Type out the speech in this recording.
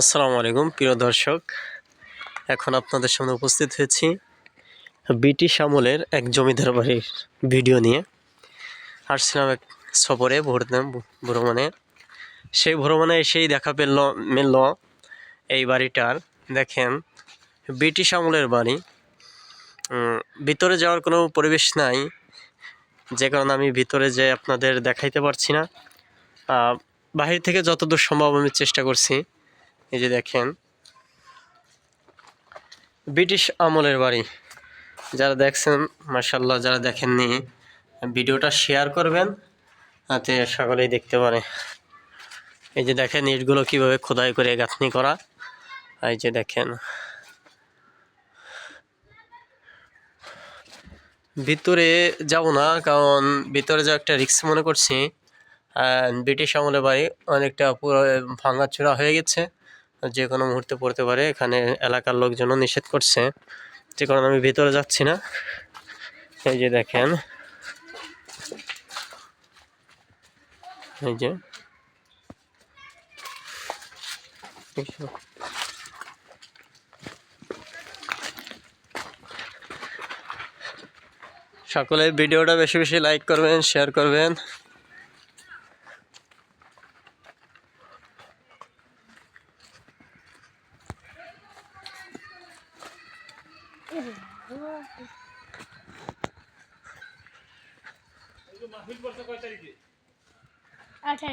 আসসালামু আলাইকুম প্রিয় দর্শক, এখন আপনাদের সামনে উপস্থিত হয়েছি ব্রিটিশ আমলের এক জমিদার বাড়ির ভিডিও নিয়ে। আসছিলাম এক সফরে ভ্রমণে। সেই ভ্রমণে এসেই দেখা মিলল এই বাড়িটার। দেখেন, ব্রিটিশ আমলের বাড়ি। ভিতরে যাওয়ার কোনো পরিবেশ নাই, যে কারণে আমি ভিতরে যে আপনাদের দেখাইতে পারছি না। বাহির থেকে যতদূর সম্ভব আমি চেষ্টা করছি। এই যে দেখেন, ব্রিটিশ আমলের বাড়ি। যারা দেখছেন মাশাআল্লাহ, যারা দেখেননি ভিডিওটা শেয়ার করবেন যাতে সকলেই দেখতে পারে। এই যে দেখেন ইটগুলো কীভাবে খোদাই করে গাঁথনি করা। এই যে দেখেন, ভিতরে যাব না, কারণ ভিতরে যাওয়া একটা রিস্ক মনে করছি। ব্রিটিশ আমলের বাড়ি অনেকটা পুরো ভাঙাচোরা হয়ে গেছে, যে কোনো মুহূর্তে পড়তে পারে। এখানে এলাকার লোকজনও নিষেধ করছে, যে কারণে আমি ভিতরে যাচ্ছি না। এই যে দেখেন, এই যে সকলে ভিডিওটা বেশি বেশি লাইক করবেন, শেয়ার করবেন। আচ্ছা।